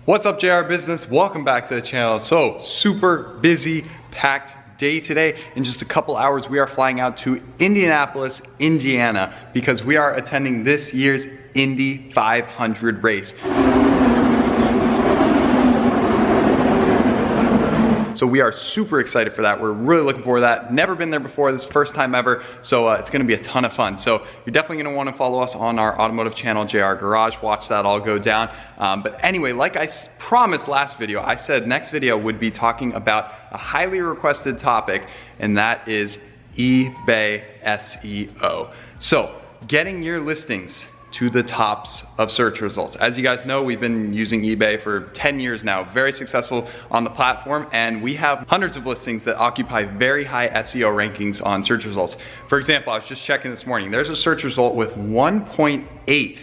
What's up, JR Business? Welcome back to the channel. So super busy, packed day today. In just a couple hours, we are flying out to Indianapolis, Indiana, because we are attending this year's Indy 500 race. So we are super excited for that. We're really looking forward to that. Never been there before, this is first time ever. So it's gonna be a ton of fun. So you're definitely gonna wanna follow us on our automotive channel, JR Garage, watch that all go down. But anyway, like I promised last video, I said next video would be talking about a highly requested topic, and that is eBay SEO. So getting your listings to the tops of search results. As you guys know, we've been using eBay for 10 years now, very successful on the platform, and we have hundreds of listings that occupy very high SEO rankings on search results. For example, I was just checking this morning, there's a search result with 1.8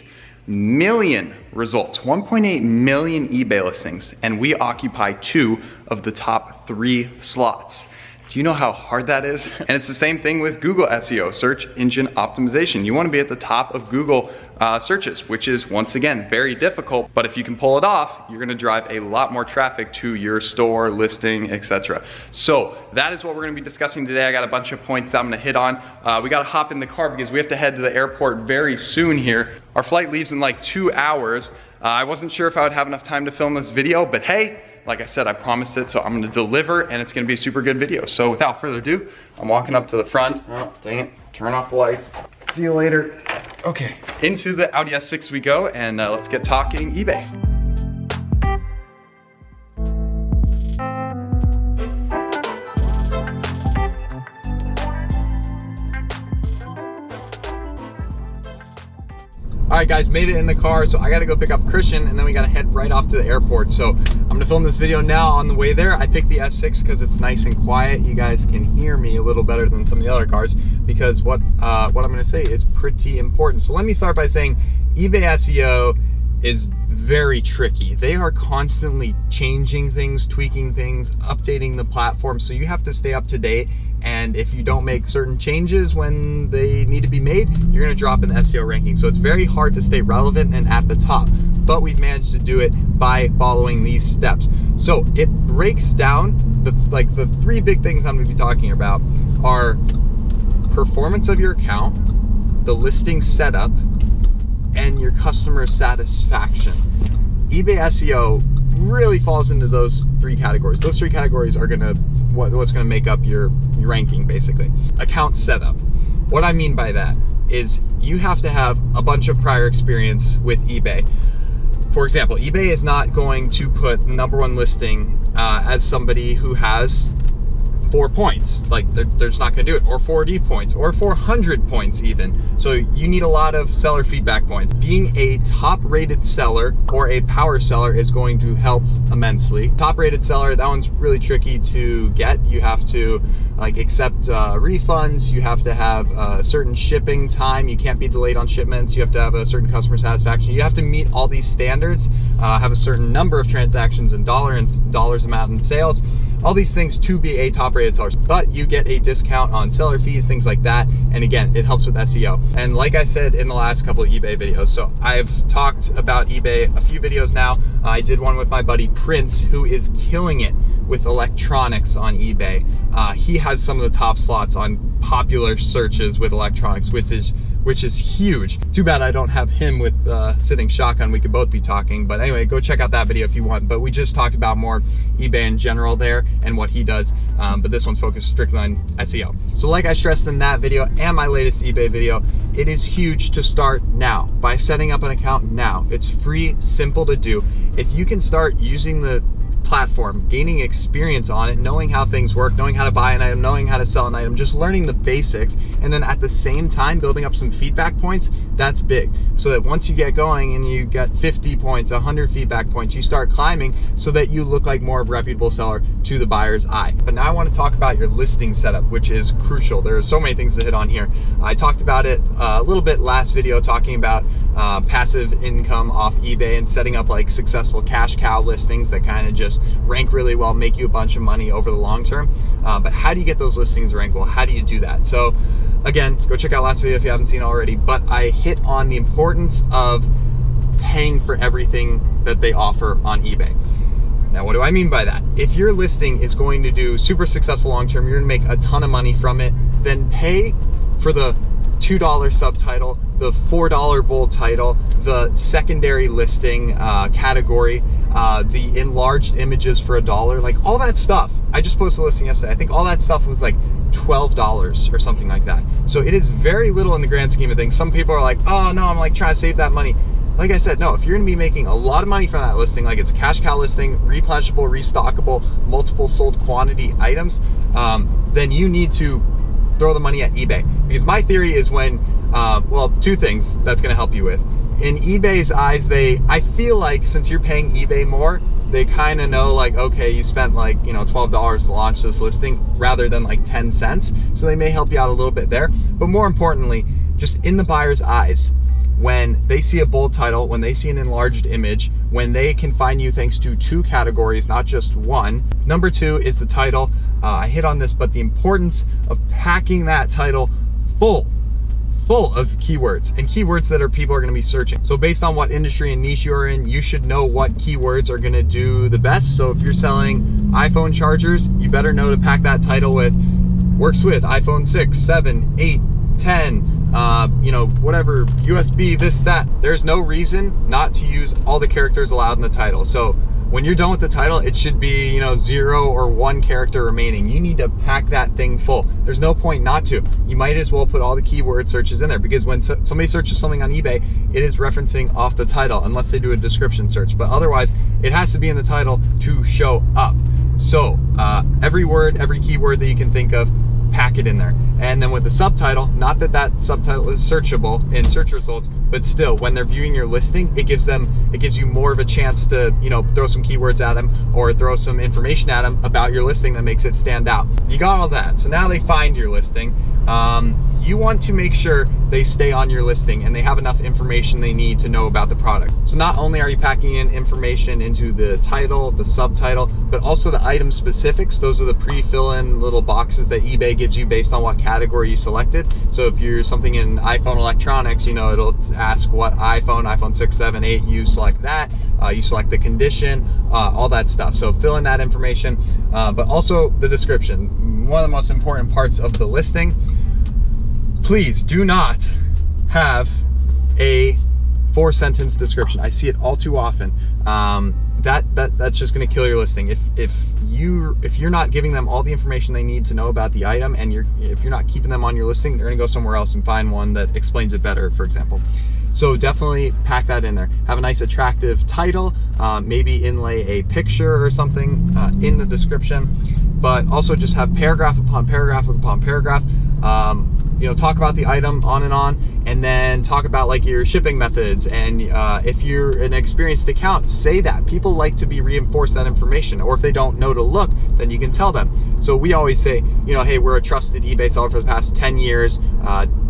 million results, 1.8 million eBay listings, and we occupy 2 of the top 3 slots. Do you know how hard that is? And it's the same thing with Google SEO, search engine optimization. You want to be at the top of Google searches, which is, once again, very difficult, but if you can pull it off, you're gonna drive a lot more traffic to your store, listing, etc. So that is what we're gonna be discussing today. I got a bunch of points that I'm gonna hit on. We gotta hop in the car because we have to head to the airport very soon here. Our flight leaves in like 2 hours. I wasn't sure if I would have enough time to film this video, but hey, like I said, I promised it, so I'm gonna deliver, and it's gonna be a super good video. So without further ado, I'm walking up to the front. Oh, dang it, turn off the lights. See you later. Okay, into the Audi S6 we go, and let's get talking eBay. All right guys, made it in the car, so I gotta go pick up Christian and then we gotta head right off to the airport. So I'm gonna film this video now on the way there. I picked the S6 because it's nice and quiet. You guys can hear me a little better than some of the other cars because what I'm gonna say is pretty important. So let me start by saying eBay SEO is very tricky. They are constantly changing things, tweaking things, updating the platform, so you have to stay up to date. And if you don't make certain changes when they need to be made, you're gonna drop in the SEO ranking. So it's very hard to stay relevant and at the top, but we've managed to do it by following these steps. So it breaks down, the 3 big things I'm gonna be talking about are performance of your account, the listing setup, and your customer satisfaction. eBay SEO really falls into those 3 categories. Those 3 categories are what's gonna make up your ranking, basically. Account setup. What I mean by that is you have to have a bunch of prior experience with eBay. For example, eBay is not going to put the #1 listing as somebody who has 4 points. Like they're just not gonna do it, or 4D points, or 400 points even. So you need a lot of seller feedback points. Being a top rated seller or a power seller is going to help immensely. Top rated seller, that one's really tricky to get. You have to accept refunds, you have to have a certain shipping time, you can't be delayed on shipments, you have to have a certain customer satisfaction, you have to meet all these standards, have a certain number of transactions and dollars amount in sales, all these things to be a top rated seller. But you get a discount on seller fees, things like that, and again, it helps with SEO. And like I said in the last couple of eBay videos, so I've talked about eBay a few videos now. I did one with my buddy Prince, who is killing it with electronics on eBay. He has some of the top slots on popular searches with electronics, which is huge. Too bad I don't have him with sitting shotgun. We could both be talking, but anyway, go check out that video if you want. But we just talked about more eBay in general there and what he does, but this one's focused strictly on SEO. So like I stressed in that video and my latest eBay video, it is huge to start now by setting up an account now. It's free, simple to do. If you can start using the platform, gaining experience on it, knowing how things work, knowing how to buy an item, knowing how to sell an item, just learning the basics, and then at the same time building up some feedback points, that's big. So that once you get going and you get 50 points, 100 feedback points, you start climbing so that you look like more of a reputable seller to the buyer's eye. But now I want to talk about your listing setup, which is crucial. There are so many things to hit on here. I talked about it a little bit last video, talking about passive income off eBay and setting up like successful cash cow listings that kind of just rank really well, make you a bunch of money over the long term. But how do you get those listings to rank well? How do you do that? So again, go check out last video if you haven't seen it already, but I hit on the importance of paying for everything that they offer on eBay. Now, what do I mean by that? If your listing is going to do super successful long-term, you're gonna make a ton of money from it, then pay for the $2 subtitle, the $4 bold title, the secondary listing category, the enlarged images for $1, like all that stuff. I just posted a listing yesterday. I think all that stuff was like $12 or something like that. So it is very little in the grand scheme of things. Some people are like, oh no, I'm like trying to save that money. Like I said, no, if you're gonna be making a lot of money from that listing, like it's a cash cow listing, replenishable, restockable, multiple sold quantity items, then you need to throw the money at eBay. Because my theory is when, well, two things that's gonna help you with. In eBay's eyes, I feel like since you're paying eBay more, they kind of know like, okay, you spent like, you know, $12 to launch this listing rather than like 10 cents. So they may help you out a little bit there. But more importantly, just in the buyer's eyes, when they see a bold title, when they see an enlarged image, when they can find you thanks to 2 categories, not just 1. Number 2 is the title. I hit on this, but the importance of packing that title full of keywords, and keywords that people are gonna be searching. So based on what industry and niche you're in, you should know what keywords are gonna do the best. So if you're selling iPhone chargers, you better know to pack that title with works with iPhone 6, 7, 8, 10, you know, whatever, USB, this, that. There's no reason not to use all the characters allowed in the title. So when you're done with the title, it should be, you know, 0 or 1 character remaining. You need to pack that thing full. There's no point not to. You might as well put all the keyword searches in there, because when somebody searches something on eBay, it is referencing off the title, unless they do a description search. But otherwise, it has to be in the title to show up. So every word, every keyword that you can think of, pack it in there. And then with the subtitle, not that that subtitle is searchable in search results, but still, when they're viewing your listing, it gives you more of a chance to, you know, throw some keywords at them or throw some information at them about your listing that makes it stand out. You got all that. So now they find your listing. You want to make sure they stay on your listing and they have enough information they need to know about the product. So not only are you packing in information into the title, the subtitle, but also the item specifics. Those are the pre-fill-in little boxes that eBay gives you based on what category you selected. So if you're something in iPhone electronics, you know, it'll ask what iPhone 6, 7, 8, you select that. You select the condition, all that stuff. So fill in that information, but also the description. One of the most important parts of the listing. Please do not have a 4-sentence description. I see it all too often. That's just going to kill your listing. If you're not giving them all the information they need to know about the item, and if you're not keeping them on your listing, they're going to go somewhere else and find one that explains it better, for example. So definitely pack that in there. Have a nice attractive title, maybe inlay a picture or something in the description, but also just have paragraph upon paragraph upon paragraph. You know, talk about the item on, and then talk about like your shipping methods. And if you're an experienced account, say that. People like to be reinforced that information, or if they don't know to look, then you can tell them. So we always say, you know, hey, we're a trusted eBay seller for the past 10 years,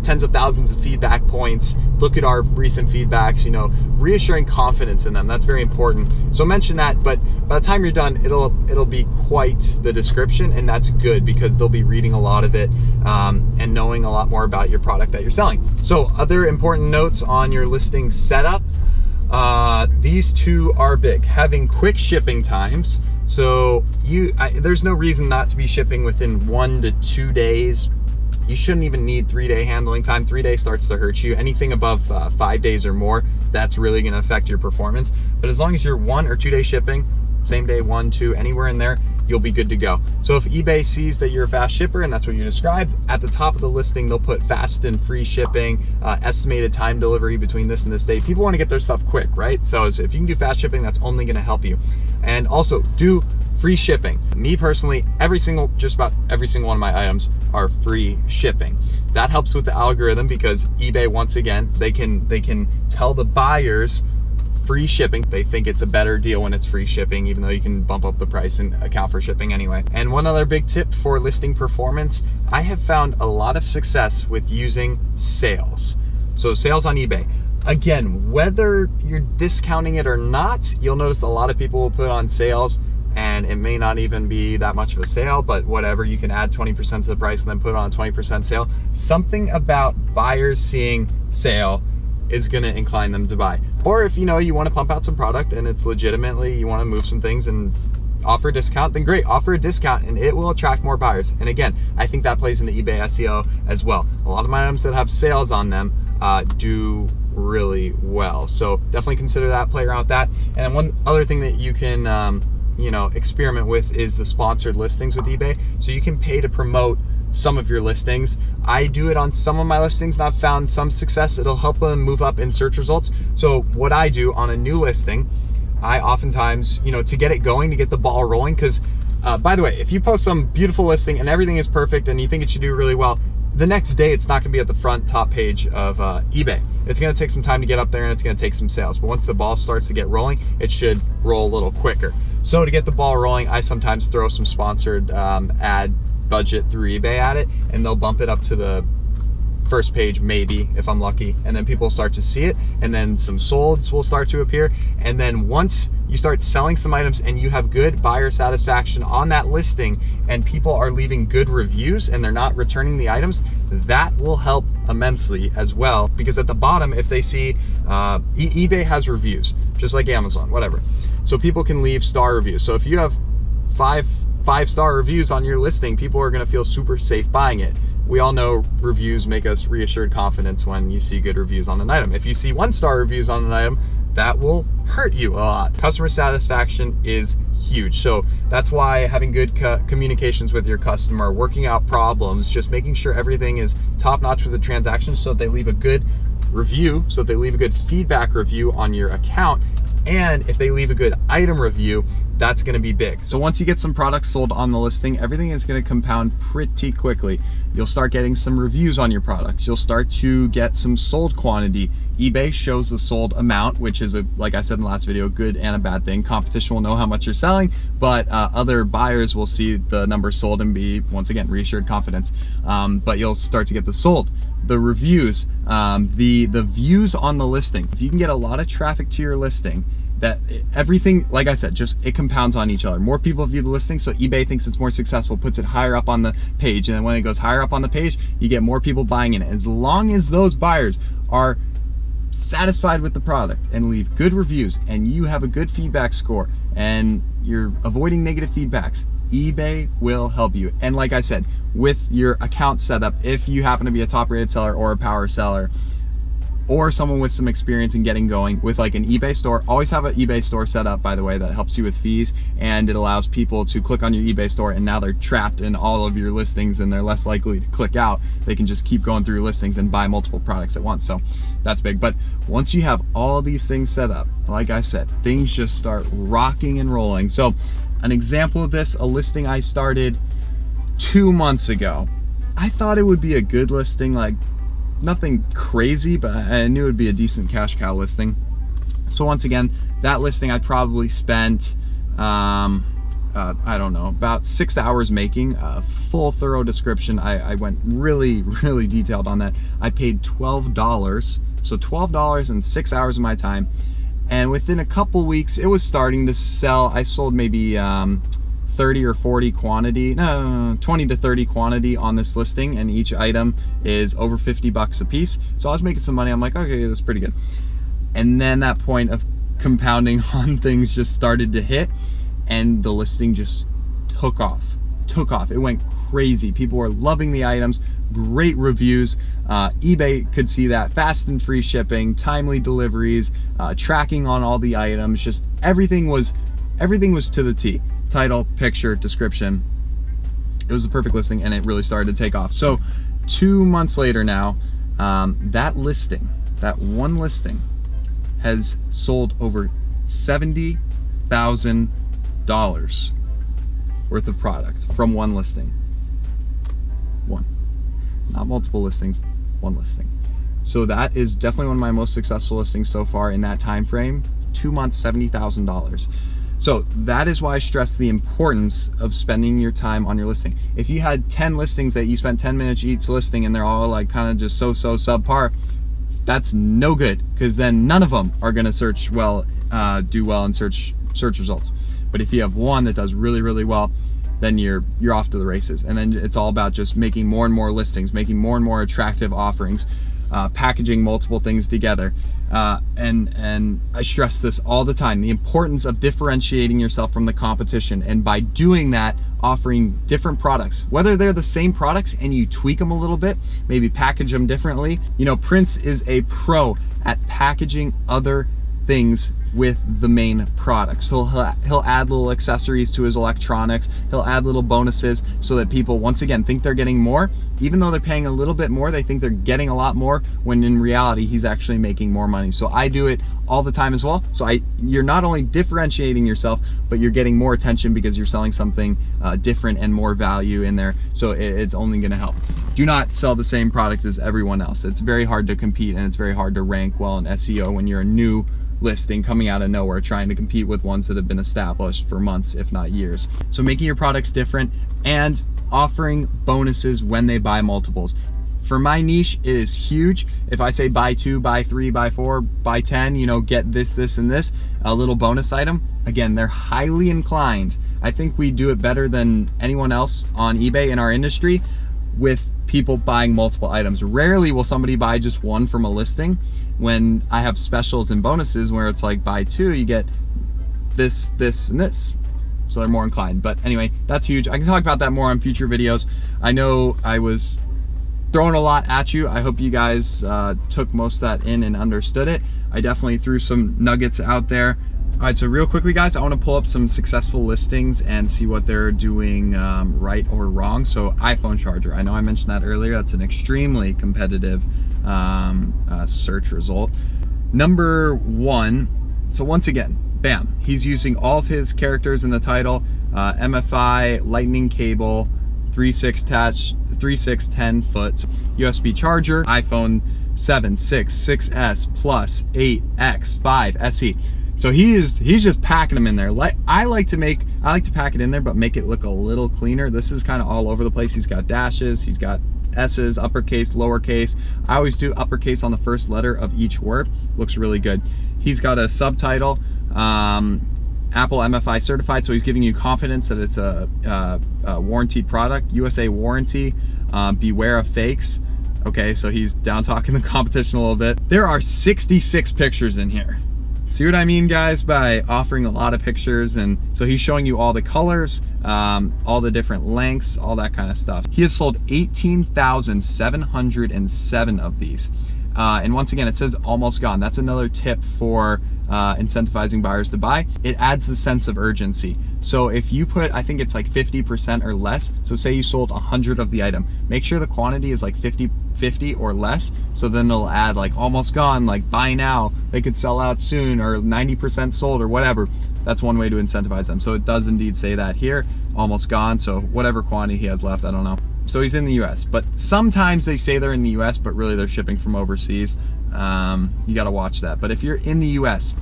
tens of thousands of feedback points. Look at our recent feedbacks, you know, reassuring confidence in them. That's very important. So mention that, but by the time you're done, it'll be quite the description, and that's good because they'll be reading a lot of it and knowing a lot more about your product that you're selling. So other important notes on your listing setup, these 2 are big. Having quick shipping times. So there's no reason not to be shipping within 1 to 2 days. You shouldn't even need 3-day handling time. 3 days starts to hurt you. Anything above 5 days or more, that's really gonna affect your performance. But as long as you're 1 or 2 day shipping, same day, 1, 2, anywhere in there, you'll be good to go. So if eBay sees that you're a fast shipper and that's what you described, at the top of the listing, they'll put fast and free shipping, estimated time delivery between this and this date. People wanna get their stuff quick, right? So if you can do fast shipping, that's only gonna help you. And also do free shipping. Me personally, just about every single one of my items are free shipping. That helps with the algorithm because eBay, once again, they can tell the buyers free shipping. They think it's a better deal when it's free shipping, even though you can bump up the price and account for shipping anyway. And one other big tip for listing performance, I have found a lot of success with using sales. So sales on eBay. Again, whether you're discounting it or not, you'll notice a lot of people will put on sales, and it may not even be that much of a sale, but whatever, you can add 20% to the price and then put it on a 20% sale. Something about buyers seeing sale is gonna incline them to buy. Or if you know you want to pump out some product and it's legitimately you want to move some things and offer a discount, then great, offer a discount and it will attract more buyers. And again, I think that plays into eBay SEO as well. A lot of my items that have sales on them do really well. So definitely consider that, play around with that. And one other thing that you can you know, experiment with is the sponsored listings with eBay. So you can pay to promote some of your listings. I do it on some of my listings and I've found some success. It'll help them move up in search results. So what I do on a new listing, I oftentimes, you know, to get it going, to get the ball rolling, because by the way, if you post some beautiful listing and everything is perfect and you think it should do really well, the next day it's not gonna be at the front top page of eBay. It's gonna take some time to get up there and it's gonna take some sales. But once the ball starts to get rolling, it should roll a little quicker. So to get the ball rolling, I sometimes throw some sponsored ad budget through eBay at it, and they'll bump it up to the first page, maybe, if I'm lucky, and then people start to see it, and then some solds will start to appear. And then once you start selling some items and you have good buyer satisfaction on that listing and people are leaving good reviews and they're not returning the items, that will help immensely as well, because at the bottom, if they see eBay has reviews, just like Amazon, whatever, so people can leave star reviews. So if you have five-star reviews on your listing, people are gonna feel super safe buying it. We all know reviews make us reassured confidence when you see good reviews on an item. If you see 1-star reviews on an item, that will hurt you a lot. Customer satisfaction is huge. So that's why having good communications with your customer, working out problems, just making sure everything is top-notch with the transaction so that they leave a good review, so that they leave a good feedback review on your account. And if they leave a good item review, that's gonna be big. So once you get some products sold on the listing, everything is gonna compound pretty quickly. You'll start getting some reviews on your products. You'll start to get some sold quantity. eBay shows the sold amount, which is, like I said in the last video, a good and a bad thing. Competition will know how much you're selling, but other buyers will see the number sold and be, once again, reassured confidence. But you'll start to get the sold, the reviews, the views on the listing. If you can get a lot of traffic to your listing, that everything, like I said, just it compounds on each other. More people view the listing, so eBay thinks it's more successful, puts it higher up on the page, and then when it goes higher up on the page, you get more people buying in it. As long as those buyers are satisfied with the product and leave good reviews and you have a good feedback score and you're avoiding negative feedbacks, eBay will help you. And like I said, with your account setup, if you happen to be a top rated seller or a power seller, or someone with some experience in getting going with like an eBay store, always have an eBay store set up, by the way, that helps you with fees, and it allows people to click on your eBay store and now they're trapped in all of your listings and they're less likely to click out. They can just keep going through your listings and buy multiple products at once. So that's big. But once you have all these things set up, like I said, things just start rocking and rolling. So an example of this, a listing I started 2 months ago. I thought it would be a good listing, like nothing crazy, but I knew it would be a decent cash cow listing. So once again, that listing I probably spent, I don't know, about 6 hours making a full thorough description. I went really detailed on that. I paid $12, so $12 and 6 hours of my time. And within a couple weeks, it was starting to sell. I sold maybe 30 or 40 quantity, no, 20 to 30 quantity on this listing, and each item is over 50 bucks a piece. So I was making some money. I'm like, okay, that's pretty good. And then that point of compounding on things just started to hit, and the listing just took off. It went crazy. People were loving the items, great reviews. eBay could see that, fast and free shipping, timely deliveries, tracking on all the items, just everything was to the T. Title, picture, description. It was a perfect listing and it really started to take off. So 2 months later now, that one listing has sold over $70,000 worth of product from one listing. One, not multiple listings, one listing. So that is definitely one of my most successful listings so far in that time frame. 2 months, $70,000. So that is why I stress the importance of spending your time on your listing. If you had 10 listings that you spent 10 minutes each listing and they're all like kind of just so subpar, that's no good, because then none of them are gonna search well, do well in search results. But if you have one that does really well, then you're off to the races. And then it's all about just making more and more listings, making more and more attractive offerings. packaging multiple things together. And I stress this all the time, the importance of differentiating yourself from the competition, and by doing that, offering different products, whether they're the same products and you tweak them a little bit, maybe package them differently. You know, Prince is a pro at packaging other things with the main product. So he'll add little accessories to his electronics, he'll add little bonuses so that people, once again, think they're getting more. Even though they're paying a little bit more, they think they're getting a lot more, when in reality, he's actually making more money. So I do it all the time as well. So you're not only differentiating yourself, but you're getting more attention because you're selling something different and more value in there. So it's only gonna help. Do not sell the same product as everyone else. It's very hard to compete, and it's very hard to rank well in SEO when you're a new listing coming out of nowhere, trying to compete with ones that have been established for months, if not years. So making your products different and offering bonuses when they buy multiples. For my niche, it is huge. If I say buy 2, buy 3, buy 4, buy 10, you know, get this, this, and this, a little bonus item, again, they're highly inclined. I think we do it better than anyone else on eBay in our industry with people buying multiple items. Rarely will somebody buy just one from a listing, when I have specials and bonuses where it's like buy 2, you get this, this, and this. So they're more inclined. But anyway, that's huge. I can talk about that more on future videos. I know I was throwing a lot at you. I hope you guys took most of that in and understood it. I definitely threw some nuggets out there. All right, so real quickly, guys, I want to pull up some successful listings and see what they're doing right or wrong. So iPhone charger, I know I mentioned that earlier. That's an extremely competitive search result. Number 1, so once again, bam, he's using all of his characters in the title, MFI, lightning cable, 3.6 10 foot, USB charger, iPhone 7, 6, 6S Plus, 8, X, 5, SE. So he's just packing them in there. I like to pack it in there, but make it look a little cleaner. This is kind of all over the place. He's got dashes, he's got S's, uppercase, lowercase. I always do uppercase on the first letter of each word. Looks really good. He's got a subtitle, Apple MFI certified, so he's giving you confidence that it's a warranted product, USA warranty, beware of fakes. Okay, so he's down talking the competition a little bit. There are 66 pictures in here. See what I mean, guys, by offering a lot of pictures? And so he's showing you all the colors, all the different lengths, all that kind of stuff. He has sold 18,707 of these. And once again, it says almost gone. That's another tip for incentivizing buyers to buy. It adds the sense of urgency. So if you put, I think it's like 50% or less, so say you sold 100 of the item, make sure the quantity is like 50 or less, so then it'll add like almost gone, like buy now, they could sell out soon, or 90% sold, or whatever. That's one way to incentivize them. So it does indeed say that here, almost gone, so whatever quantity he has left, I don't know. So he's in the US, but sometimes they say they're in the US, but really they're shipping from overseas. You gotta watch that. But if you're in the US,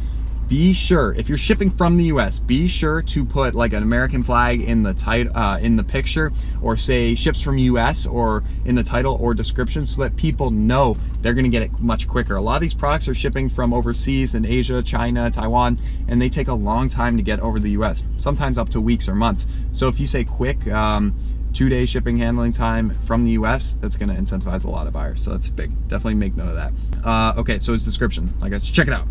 be sure, if you're shipping from the US, be sure to put like an American flag in the title, in the picture, or say ships from US, or in the title or description, so that people know they're gonna get it much quicker. A lot of these products are shipping from overseas in Asia, China, Taiwan, and they take a long time to get over the US, sometimes up to weeks or months. So if you say quick, 2-day shipping handling time from the US, that's gonna incentivize a lot of buyers. So that's big, definitely make note of that. Okay, so his description, I guess, check it out.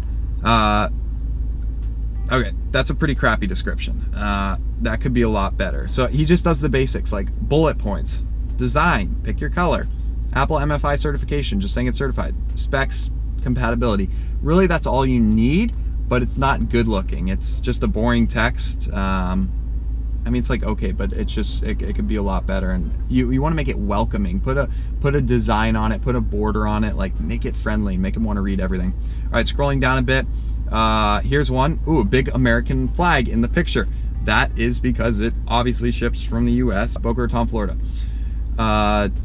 Okay, that's a pretty crappy description. That could be a lot better. So he just does the basics, like bullet points, design, pick your color, Apple MFI certification, just saying it's certified, specs, compatibility. Really, that's all you need, but it's not good looking. It's just a boring text. I mean, it's like, okay, but it's just, it could be a lot better. And you want to make it welcoming. Put a design on it, put a border on it, like make it friendly, make them want to read everything. All right, scrolling down a bit. Here's one. Ooh, a big American flag in the picture. That is because it obviously ships from the US, Boca Raton, Florida.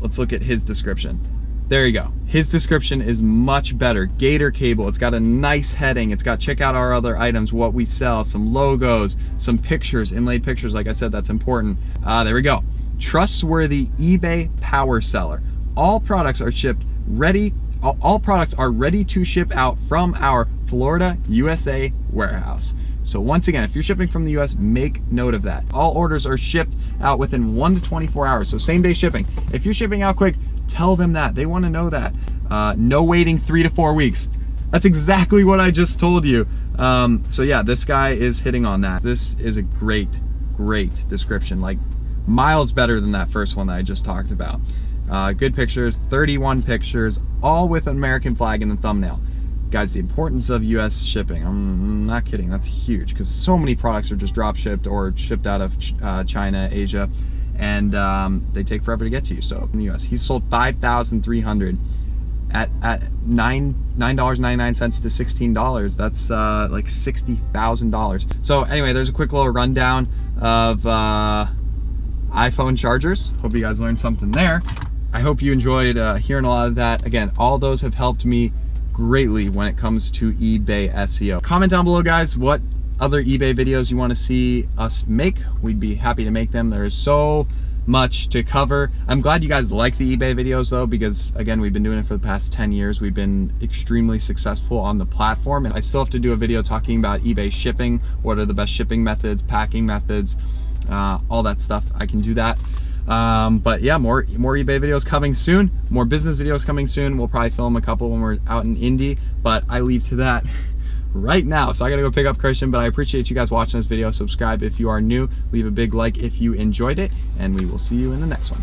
Let's look at his description. There you go. His description is much better. Gator cable, it's got a nice heading. It's got check out our other items, what we sell, some logos, some pictures, inlaid pictures. Like I said, that's important. There we go. Trustworthy eBay power seller. All products are shipped ready. All products are ready to ship out from our Florida, USA warehouse. So once again, if you're shipping from the US, make note of that. All orders are shipped out within 1 to 24 hours. So same day shipping. If you're shipping out quick, tell them that. They want to know that. No waiting 3 to 4 weeks. That's exactly what I just told you. So yeah, this guy is hitting on that. This is a great description, like miles better than that first one that I just talked about. Good pictures, 31 pictures, all with an American flag in the thumbnail. Guys, the importance of US shipping, I'm not kidding, that's huge, because so many products are just drop shipped or shipped out of China, Asia, and they take forever to get to you. So in the US, he sold 5,300 at $9.99 to $16. That's like $60,000. So anyway, there's a quick little rundown of iPhone chargers. Hope you guys learned something there. I hope you enjoyed hearing a lot of that. Again, all those have helped me greatly when it comes to eBay SEO. Comment down below, guys, what other eBay videos you want to see us make. We'd be happy to make them. There is so much to cover. I'm glad you guys like the eBay videos though, because again, we've been doing it for the past 10 years. We've been extremely successful on the platform, and I still have to do a video talking about eBay shipping. What are the best shipping methods, packing methods, all that stuff. I can do that. But yeah, more eBay videos coming soon, more business videos coming soon. We'll probably film a couple when we're out in Indy, but I leave to that right now. So I gotta go pick up Christian, but I appreciate you guys watching this video. Subscribe if you are new, leave a big like if you enjoyed it, and we will see you in the next one.